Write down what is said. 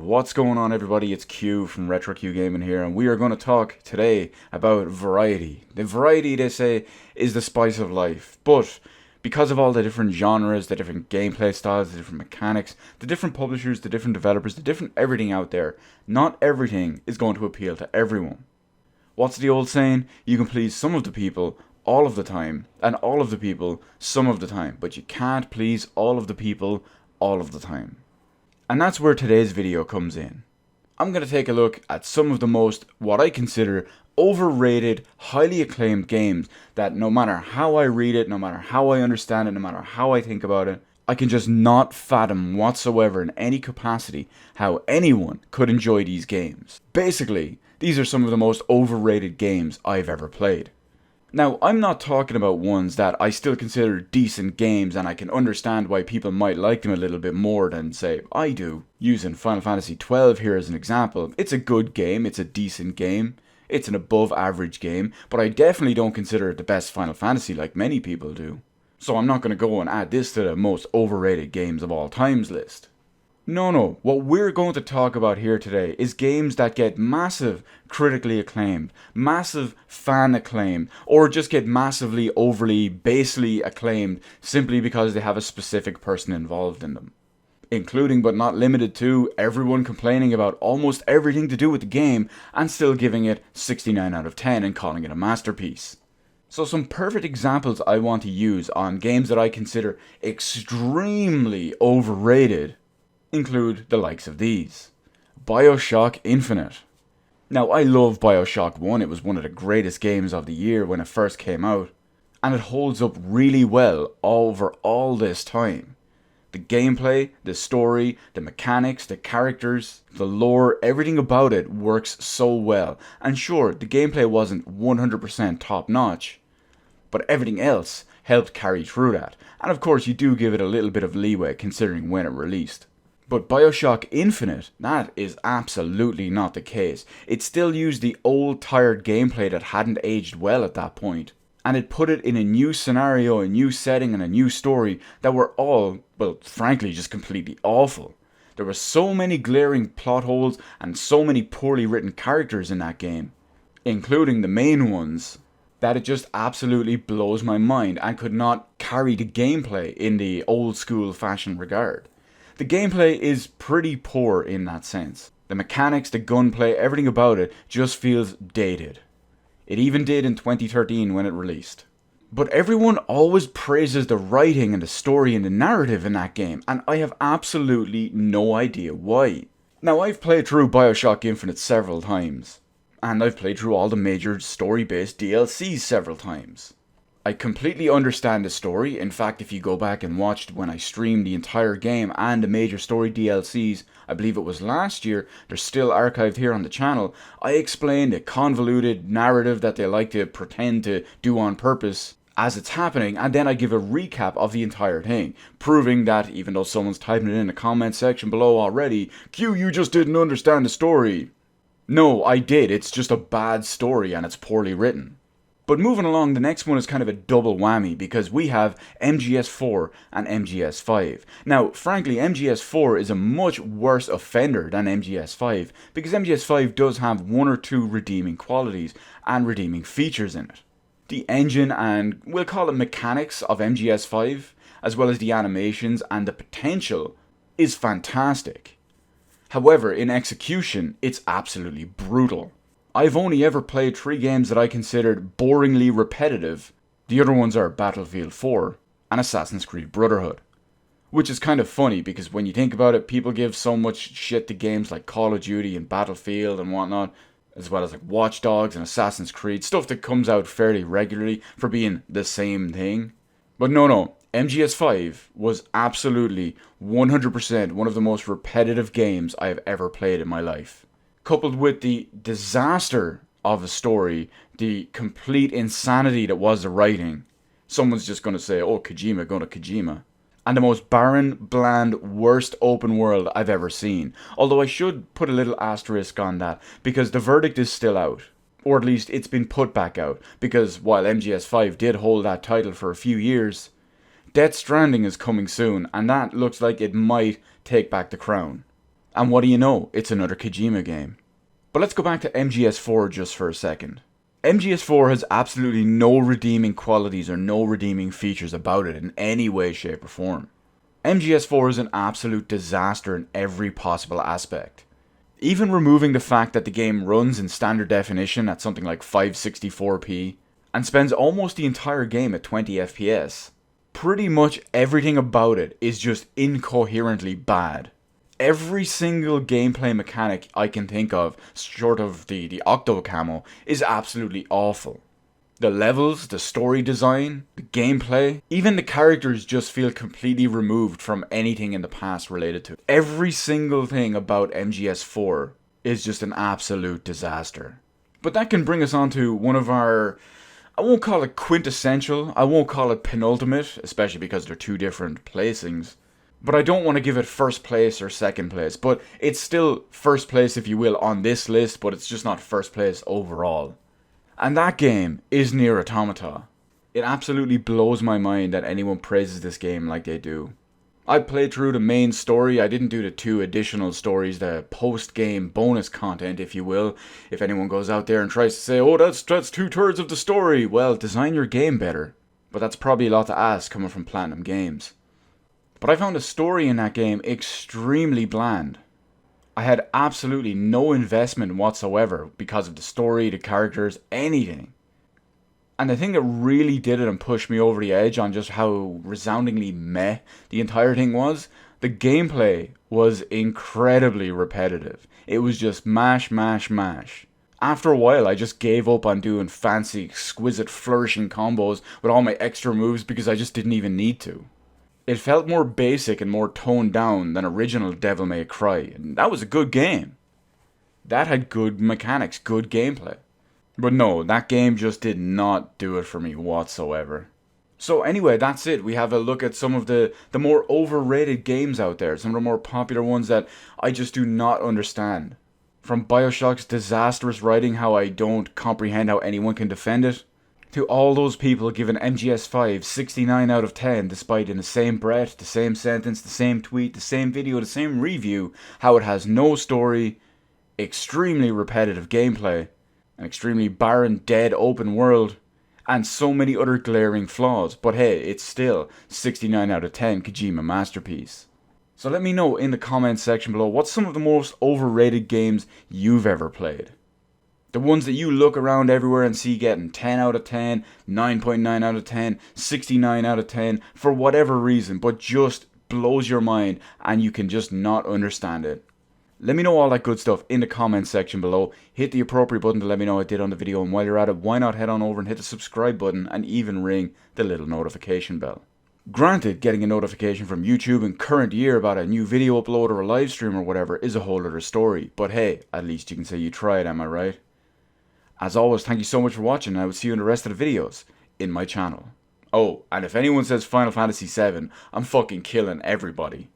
What's going on, everybody? It's Q from RetroQ Gaming here, and we are going to talk today about variety. The variety, they say, is the spice of life, but because of all the different genres, the different gameplay styles, the different mechanics, the different publishers, the different developers, the different everything out there, not everything is going to appeal to everyone. What's the old saying? You can please some of the people all of the time, and all of the people some of the time, but you can't please all of the people all of the time. And that's where today's video comes in. I'm going to take a look at some of the most, what I consider, overrated, highly acclaimed games that no matter how I read it, no matter how I understand it, no matter how I think about it, I can just not fathom whatsoever in any capacity how anyone could enjoy these games. Basically, these are some of the most overrated games I've ever played. Now, I'm not talking about ones that I still consider decent games and I can understand why people might like them a little bit more than, say, I do. Using Final Fantasy XII here as an example, it's a good game, it's a decent game, it's an above average game, but I definitely don't consider it the best Final Fantasy like many people do. So I'm not going to go and add this to the most overrated games of all times list. No, what we're going to talk about here today is games that get massive critically acclaimed, massive fan acclaim, or just get massively overly basely acclaimed simply because they have a specific person involved in them. Including but not limited to everyone complaining about almost everything to do with the game and still giving it 69 out of 10 and calling it a masterpiece. So some perfect examples I want to use on games that I consider extremely overrated include the likes of these. BioShock Infinite. Now, I love BioShock 1, it was one of the greatest games of the year when it first came out, and it holds up really well over all this time. The gameplay, the story, the mechanics, the characters, the lore, everything about it works so well. And sure, the gameplay wasn't 100% top notch, but everything else helped carry through that. And of course, you do give it a little bit of leeway considering when it released. But BioShock Infinite, that is absolutely not the case. It still used the old tired gameplay that hadn't aged well at that point. And it put it in a new scenario, a new setting, and a new story that were all, well, frankly, just completely awful. There were so many glaring plot holes and so many poorly written characters in that game, including the main ones, that it just absolutely blows my mind and could not carry the gameplay in the old school fashion regard. The gameplay is pretty poor in that sense. The mechanics, the gunplay, everything about it just feels dated. It even did in 2013 when it released. But everyone always praises the writing and the story and the narrative in that game, and I have absolutely no idea why. Now, I've played through BioShock Infinite several times, and I've played through all the major story-based DLCs several times. I completely understand the story. In fact, if you go back and watched when I streamed the entire game and the major story DLCs, I believe it was last year, they're still archived here on the channel, I explained a convoluted narrative that they like to pretend to do on purpose as it's happening, and then I give a recap of the entire thing, proving that even though someone's typing it in the comment section below already, Q, you just didn't understand the story. No, I did, it's just a bad story and it's poorly written. But moving along, the next one is kind of a double whammy because we have MGS4 and MGS5. Now, frankly, MGS4 is a much worse offender than MGS5 because MGS5 does have one or two redeeming qualities and redeeming features in it. The engine and, we'll call it mechanics of MGS5, as well as the animations and the potential, is fantastic. However, in execution, it's absolutely brutal. I've only ever played 3 games that I considered boringly repetitive. The other ones are Battlefield 4 and Assassin's Creed Brotherhood. Which is kind of funny because when you think about it, people give so much shit to games like Call of Duty and Battlefield and whatnot, as well as like Watch Dogs and Assassin's Creed, stuff that comes out fairly regularly for being the same thing. But no, MGS5 was absolutely 100% one of the most repetitive games I have ever played in my life. Coupled with the disaster of a story, the complete insanity that was the writing. Someone's just going to say, oh, Kojima going to Kojima. And the most barren, bland, worst open world I've ever seen. Although I should put a little asterisk on that, because the verdict is still out. Or at least it's been put back out, because while MGS5 did hold that title for a few years, Death Stranding is coming soon, and that looks like it might take back the crown. And what do you know? It's another Kojima game. But let's go back to MGS4 just for a second. MGS4 has absolutely no redeeming qualities or no redeeming features about it in any way, shape, or form. MGS4 is an absolute disaster in every possible aspect. Even removing the fact that the game runs in standard definition at something like 564p and spends almost the entire game at 20 FPS. Pretty much everything about it is just incoherently bad. Every single gameplay mechanic I can think of, short of the Octo Camo, is absolutely awful. The levels, the story design, the gameplay, even the characters just feel completely removed from anything in the past related to it. Every single thing about MGS4 is just an absolute disaster. But that can bring us on to one of our, I won't call it quintessential, I won't call it penultimate, especially because they're two different placings. But I don't want to give it first place or second place, but it's still first place if you will on this list, but it's just not first place overall. And that game is Nier Automata. It absolutely blows my mind that anyone praises this game like they do. I played through the main story. I didn't do the 2 additional stories, the post-game bonus content, if you will. If anyone goes out there and tries to say, oh, that's 2/3 of the story, well, design your game better. But that's probably a lot to ask coming from Platinum Games. But I found the story in that game extremely bland. I had absolutely no investment whatsoever because of the story, the characters, anything. And the thing that really did it and pushed me over the edge on just how resoundingly meh the entire thing was, the gameplay was incredibly repetitive. It was just mash, mash, mash. After a while, I just gave up on doing fancy, exquisite, flourishing combos with all my extra moves because I just didn't even need to. It felt more basic and more toned down than original Devil May Cry, and that was a good game. That had good mechanics, good gameplay. But no, that game just did not do it for me whatsoever. So anyway, that's it. We have a look at some of the more overrated games out there, some of the more popular ones that I just do not understand. From BioShock's disastrous writing, how I don't comprehend how anyone can defend it, to all those people giving MGS5 69 out of 10 despite in the same breath, the same sentence, the same tweet, the same video, the same review, how it has no story, extremely repetitive gameplay, an extremely barren, dead open world, and so many other glaring flaws. But hey, it's still 69 out of 10 Kojima masterpiece. So let me know in the comments section below what's some of the most overrated games you've ever played. The ones that you look around everywhere and see getting 10 out of 10, 9.9 out of 10, 69 out of 10, for whatever reason, but just blows your mind and you can just not understand it. Let me know all that good stuff in the comments section below. Hit the appropriate button to let me know I did on the video, and while you're at it, why not head on over and hit the subscribe button and even ring the little notification bell. Granted, getting a notification from YouTube in current year about a new video upload or a live stream or whatever is a whole other story, but hey, at least you can say you tried, am I right? As always, thank you so much for watching, and I will see you in the rest of the videos in my channel. Oh, and if anyone says Final Fantasy VII, I'm fucking killing everybody.